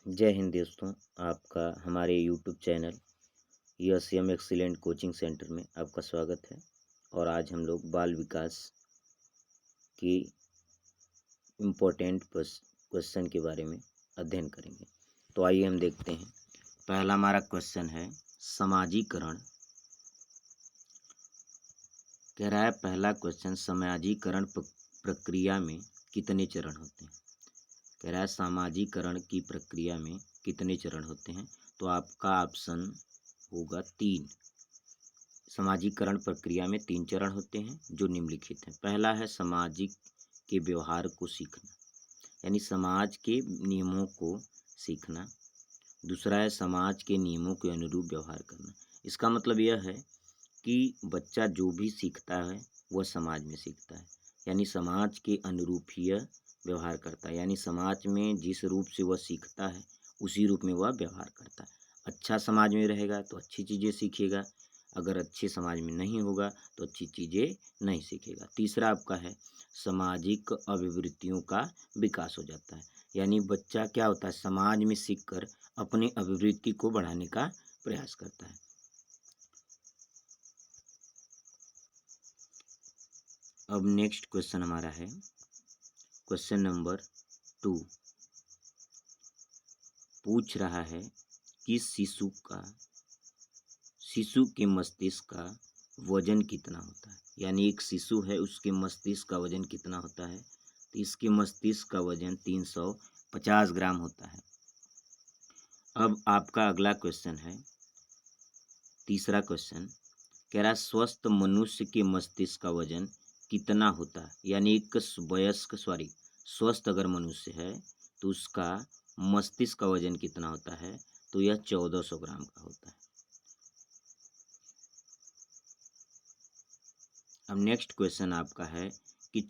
जय हिंद दोस्तों। आपका हमारे YouTube channel USM excellent coaching centre में आपका स्वागत है। और आज हम लोग बाल विकास की इम्पोर्टेंट क्वेश्चन के बारे में अध्ययन करेंगे। तो आइए हम देखते हैं। पहला हमारा क्वेश्चन है समाजीकरण। कह रहा है पहला क्वेश्चन, समाजीकरण प्रक्रिया में कितने चरण होते हैं। कह रहा है समाजीकरण की प्रक्रिया में कितने चरण होते हैं। तो आपका ऑप्शन होगा 3। समाजीकरण प्रक्रिया में 3 चरण होते हैं जो निम्नलिखित हैं। पहला है सामाजिक के व्यवहार को सीखना, यानी समाज के नियमों को सीखना। दूसरा है समाज के नियमों के अनुरूप व्यवहार करना। इसका मतलब यह है कि बच्चा जो भी सीखता है वह समाज में सीखता है, यानी समाज के अनुरूप ही यह व्यवहार करता है। यानी समाज में जिस रूप से वह सीखता है उसी रूप में वह व्यवहार करता है। अच्छा समाज में रहेगा तो अच्छी चीज़ें सीखेगा, अगर अच्छे समाज में नहीं होगा तो अच्छी चीज़ें नहीं सीखेगा। तीसरा आपका है सामाजिक अभिवृत्तियों का विकास हो जाता है, यानी बच्चा क्या होता है समाज में सीखकर अपनी अभिवृत्ति को बढ़ाने का प्रयास करता है। अब नेक्स्ट क्वेश्चन हमारा है क्वेश्चन नंबर 2। पूछ रहा है कि शिशु के मस्तिष्क का वजन कितना होता है। यानी एक शिशु है, उसके मस्तिष्क का वजन कितना होता है। तो इसके मस्तिष्क का वजन 350 ग्राम होता है। अब आपका अगला क्वेश्चन है तीसरा क्वेश्चन। कह रहा है स्वस्थ मनुष्य के मस्तिष्क का वजन कितना होता है। यानी एक स्वस्थ अगर मनुष्य है तो उसका मस्तिष्क का वजन कितना होता है। तो यह 1400 ग्राम का होता है। अब नेक्स्ट क्वेश्चन आपका है कि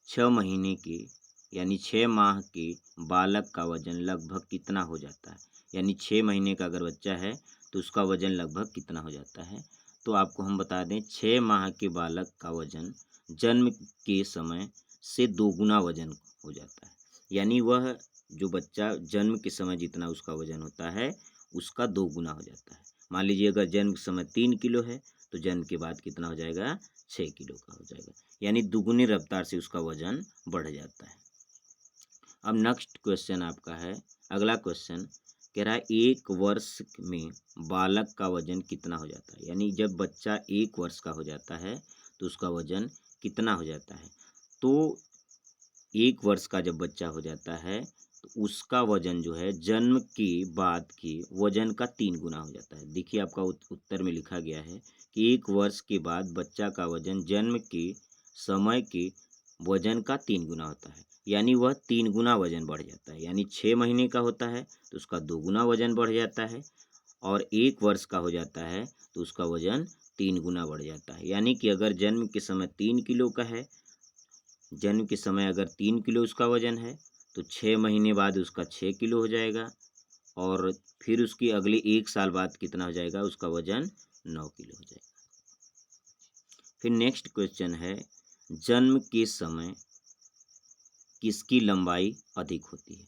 6 महीने के यानी 6 माह के बालक का वजन लगभग कितना हो जाता है। यानी 6 महीने का अगर बच्चा है तो उसका वजन लगभग कितना हो जाता है। तो आपको हम बता दें 6 माह के बालक का वजन जन्म के समय से 2 गुना वजन हो जाता है। यानी वह जो बच्चा जन्म के समय जितना उसका वजन होता है उसका 2 गुना हो जाता है। मान लीजिए अगर जन्म के समय 3 किलो है तो जन्म के बाद कितना हो जाएगा 6 किलो का हो जाएगा, यानी दुगुनी रफ्तार से उसका वजन बढ़ जाता है। अब नेक्स्ट क्वेश्चन आपका है अगला क्वेश्चन। कह रहा है 1 वर्ष में बालक का वजन कितना हो जाता है। यानी जब बच्चा 1 वर्ष का हो जाता है तो उसका वजन कितना हो जाता है। तो 1 वर्ष का जब बच्चा हो जाता है तो उसका वजन जो है जन्म के बाद के वजन का 3 गुना हो जाता है। देखिए आपका उत्तर में लिखा गया है कि 1 वर्ष के बाद बच्चा का वजन जन्म के समय के वजन का 3 गुना होता है, यानी वह 3 गुना वजन बढ़ जाता है। यानी 6 महीने का होता है तो उसका 2 गुना वजन बढ़ जाता है, और 1 वर्ष का हो जाता है तो उसका वजन 3 गुना बढ़ जाता है। यानी कि अगर जन्म के समय 3 किलो का है, जन्म के समय अगर 3 किलो उसका वजन है तो 6 महीने बाद उसका 6 किलो हो जाएगा, और फिर उसकी अगले 1 साल बाद कितना हो जाएगा उसका वजन 9 किलो हो जाएगा। फिर नेक्स्ट क्वेश्चन है जन्म के समय किसकी लंबाई अधिक होती है।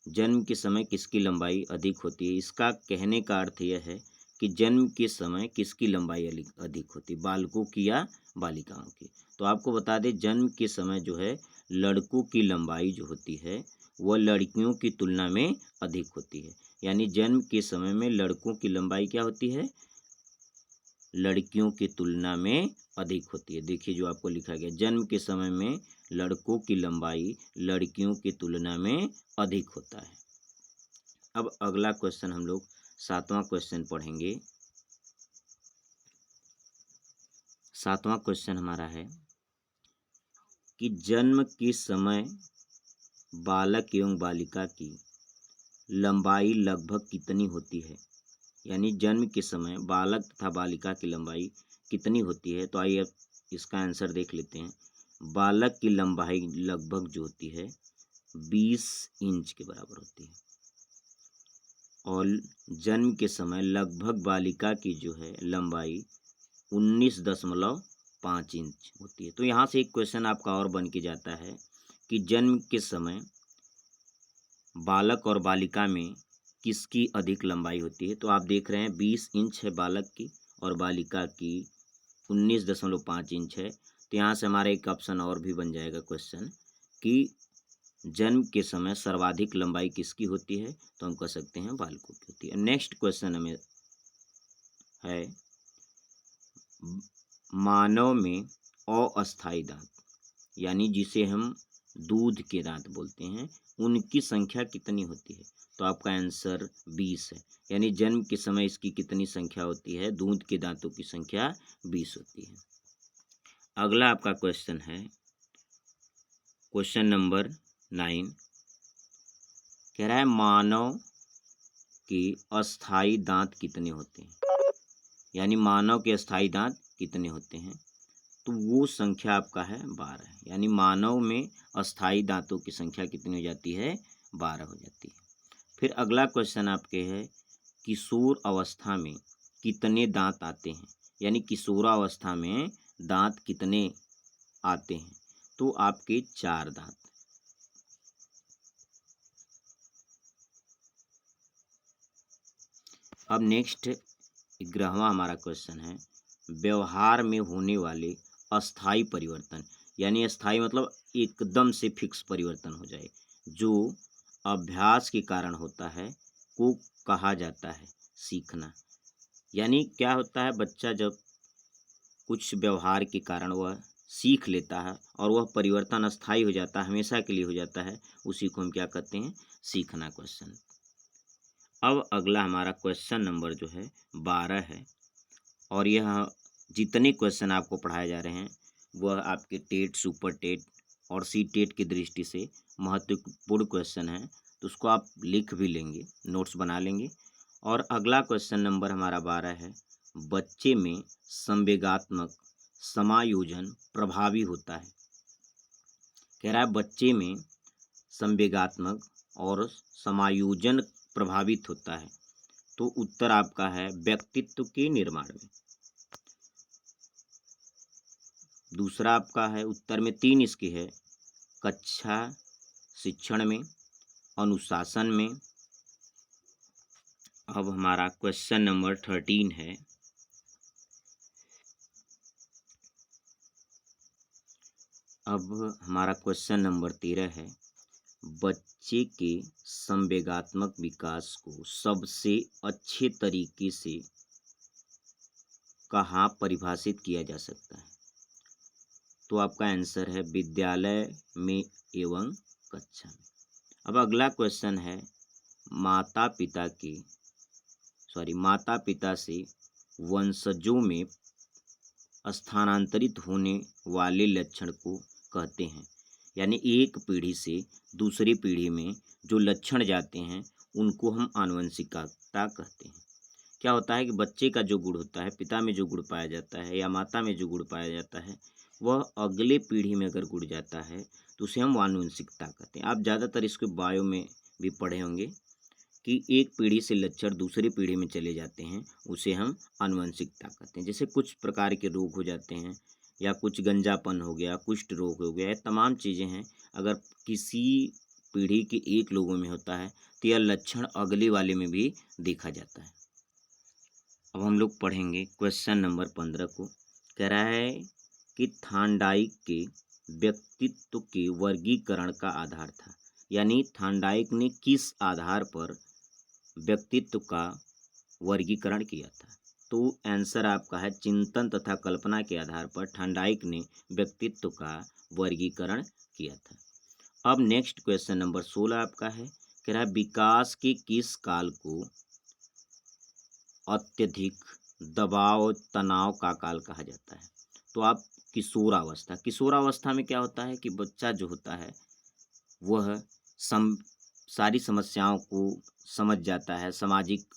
जन्म के समय किसकी लंबाई अधिक होती है। इसका कहने का अर्थ यह है कि जन्म के समय किसकी लंबाई अधिक होती है, बालकों की या बालिकाओं की। तो आपको बता दें जन्म के समय जो है लड़कों की लंबाई जो होती है वह लड़कियों की तुलना में अधिक होती है। यानी जन्म के समय में लड़कों की लंबाई क्या होती है, लड़कियों की तुलना में अधिक होती है। देखिए जो आपको लिखा गया जन्म के समय में लड़कों की लंबाई लड़कियों की तुलना में अधिक होता है। अब अगला क्वेश्चन हम लोग 7वां क्वेश्चन पढ़ेंगे। 7वां क्वेश्चन हमारा है कि जन्म के समय बालक एवं बालिका की लंबाई लगभग कितनी होती है। यानी जन्म के समय बालक तथा बालिका की लंबाई कितनी होती है। तो आइए अब इसका आंसर देख लेते हैं। बालक की लंबाई लगभग जो होती है 20 इंच के बराबर होती है, और जन्म के समय लगभग बालिका की जो है लंबाई 19.5 इंच होती है। तो यहाँ से एक क्वेश्चन आपका और बन के जाता है कि जन्म के समय बालक और बालिका में किसकी अधिक लंबाई होती है? तो आप देख रहे हैं 20 इंच है बालक की और बालिका की 19.5 इंच है। तो यहाँ से हमारा एक ऑप्शन और भी बन जाएगा क्वेश्चन कि जन्म के समय सर्वाधिक लंबाई किसकी होती है? तो हम कह सकते हैं बालकों की होती है। नेक्स्ट क्वेश्चन हमें है मानव में अस्थायी दांत, यानी जिसे हम दूध के दांत बोलते हैं, उनकी संख्या कितनी होती है? तो आपका आंसर 20 है, यानी जन्म के समय इसकी कितनी संख्या होती है? दूध के दांतों की संख्या 20 होती है। अगला आपका क्वेश्चन है क्वेश्चन नंबर 9, कह रहा है मानव के अस्थायी दांत कितने होते हैं? यानी मानव के अस्थायी दांत कितने होते हैं? तो वो संख्या आपका है 12 है, यानी मानव में अस्थायी दांतों की संख्या कितनी हो जाती है? 12 हो जाती है। फिर अगला क्वेश्चन आपके है किशोर अवस्था में कितने दांत आते हैं? यानी किशोरावस्था में दांत कितने आते हैं? तो आपके 4 दांत। अब नेक्स्ट 11वां हमारा क्वेश्चन है व्यवहार में होने वाले अस्थाई परिवर्तन, यानी अस्थाई मतलब एकदम से फिक्स परिवर्तन हो जाए, जो अभ्यास के कारण होता है, को कहा जाता है सीखना। यानी क्या होता है, बच्चा जब कुछ व्यवहार के कारण वह सीख लेता है और वह परिवर्तन अस्थाई हो जाता है, हमेशा के लिए हो जाता है, उसी को हम क्या कहते हैं? सीखना क्वेश्चन। अब अगला हमारा क्वेश्चन नंबर जो है 12 है और यह जितने क्वेश्चन आपको पढ़ाए जा रहे हैं वह आपके टेट, सुपर टेट और सी टेट की दृष्टि से महत्वपूर्ण क्वेश्चन है, तो उसको आप लिख भी लेंगे, नोट्स बना लेंगे। और अगला क्वेश्चन नंबर हमारा 12 है बच्चे में संवेगात्मक समायोजन प्रभावी होता है। कह रहा है बच्चे में संवेगात्मक और समायोजन प्रभावित होता है, तो उत्तर आपका है व्यक्तित्व के निर्माण में। दूसरा आपका है उत्तर में 3 इसके है कक्षा शिक्षण में, अनुशासन में। अब हमारा क्वेश्चन नंबर 13 है अब हमारा क्वेश्चन नंबर 13 है बच्चे के संवेगात्मक विकास को सबसे अच्छे तरीके से कहाँ परिभाषित किया जा सकता है? तो आपका आंसर है विद्यालय में एवं कक्षा में। अब अगला क्वेश्चन है माता पिता से वंशजों में स्थानांतरित होने वाले लक्षण को कहते हैं। यानी एक पीढ़ी से दूसरी पीढ़ी में जो लक्षण जाते हैं उनको हम आनुवंशिकता कहते हैं। क्या होता है कि बच्चे का जो गुण होता है, पिता में जो गुण पाया जाता है या माता में जो गुण पाया जाता है, वह अगले पीढ़ी में अगर गुण जाता है तो उसे हम आनुवंशिकता कहते हैं। आप ज़्यादातर इसको बायो में भी पढ़े होंगे कि एक पीढ़ी से लक्षण दूसरी पीढ़ी में चले जाते हैं, उसे हम आनुवंशिकता कहते हैं। जैसे कुछ प्रकार के रोग हो जाते हैं या कुछ गंजापन हो गया, कुष्ठ रोग हो गया, तमाम चीज़ें हैं, अगर किसी पीढ़ी के एक लोगों में होता है तो यह लक्षण अगले वाले में भी देखा जाता है। अब हम लोग पढ़ेंगे क्वेश्चन नंबर 15 को। कह रहा है कि थार्नडाइक के व्यक्तित्व के वर्गीकरण का आधार था। यानी थार्नडाइक ने किस आधार पर व्यक्तित्व का वर्गीकरण किया था? तो आंसर आपका है चिंतन तथा कल्पना के आधार पर थार्नडाइक ने व्यक्तित्व का वर्गीकरण किया था। अब नेक्स्ट क्वेश्चन नंबर 16 आपका है, कह रहा है विकास के किस काल को अत्यधिक दबाव तनाव का काल कहा जाता है? तो आप किशोरावस्था में क्या होता है कि बच्चा जो होता है वह सारी समस्याओं को समझ जाता है, सामाजिक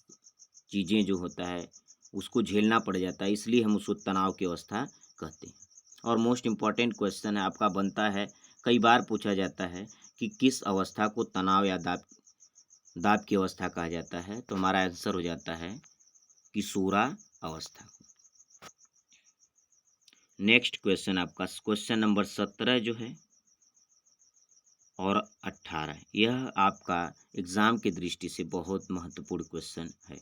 चीज़ें जो होता है उसको झेलना पड़ जाता है, इसलिए हम उसको तनाव की अवस्था कहते हैं। और मोस्ट इम्पॉर्टेंट क्वेश्चन है आपका बनता है, कई बार पूछा जाता है कि किस अवस्था को तनाव या दाब की अवस्था कहा जाता है? तो हमारा आंसर हो जाता है किशोरा अवस्था। नेक्स्ट क्वेश्चन आपका क्वेश्चन नंबर 17 जो है और 18 है, यह आपका एग्जाम की दृष्टि से बहुत महत्वपूर्ण क्वेश्चन है।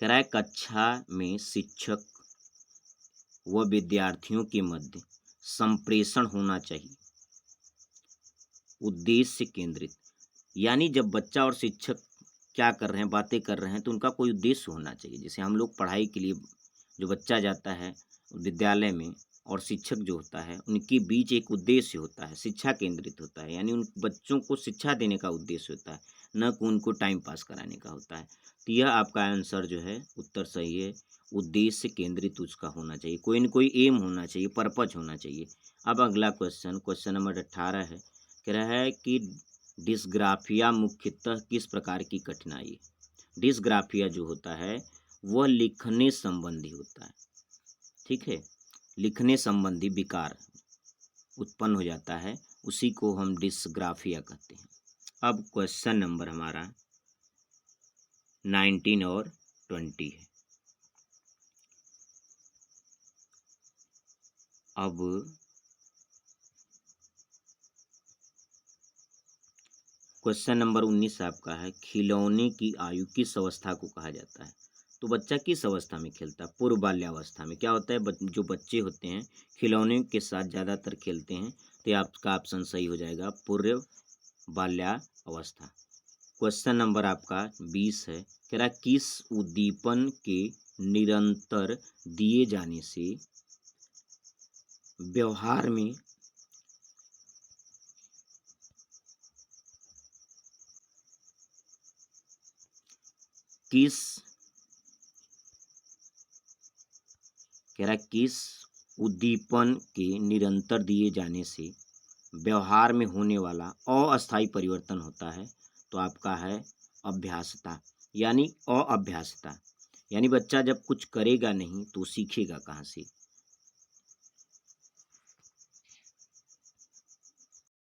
कह रहा है कक्षा में शिक्षक व विद्यार्थियों के मध्य संप्रेषण होना चाहिए, उद्देश्य केंद्रित। यानी जब बच्चा और शिक्षक क्या कर रहे हैं, बातें कर रहे हैं, तो उनका कोई उद्देश्य होना चाहिए। जैसे हम लोग पढ़ाई के लिए, जो बच्चा जाता है विद्यालय में और शिक्षक जो होता है, उनके बीच एक उद्देश्य होता है, शिक्षा केंद्रित होता है। यानी उन बच्चों को शिक्षा देने का उद्देश्य होता है, न कि उनको टाइम पास कराने का होता है। तो यह आपका आंसर जो है, उत्तर सही है। उद्देश्य केंद्रित उसका होना चाहिए, कोई न कोई एम होना चाहिए, पर्पज होना चाहिए। अब अगला क्वेश्चन, क्वेश्चन नंबर 18 है। कह रहा है कि डिस्ग्राफिया मुख्यतः किस प्रकार की कठिनाई है। डिस्ग्राफिया जो होता है वह लिखने संबंधी होता है, ठीक है। लिखने संबंधी विकार उत्पन्न हो जाता है, उसी को हम डिस्ग्राफिया कहते हैं। अब क्वेश्चन नंबर हमारा 19 और 20 है। अब क्वेश्चन नंबर 19 आपका है, खिलौने की आयु किस अवस्था को कहा जाता है। तो बच्चा किस अवस्था में खेलता है? पूर्व बाल्यावस्था में। क्या होता है, जो बच्चे होते हैं खिलौने के साथ ज़्यादातर खेलते हैं, तो आपका ऑप्शन सही हो जाएगा, पूर्व बाल्यावस्था। क्वेश्चन नंबर आपका 20 है। कह रहा किस उद्दीपन के निरंतर दिए जाने से व्यवहार में किस कह रहा किस उद्दीपन के निरंतर दिए जाने से व्यवहार में होने वाला अस्थायी परिवर्तन होता है। तो आपका है अभ्यासता, यानी अभ्यासता। यानी बच्चा जब कुछ करेगा नहीं तो सीखेगा कहाँ से।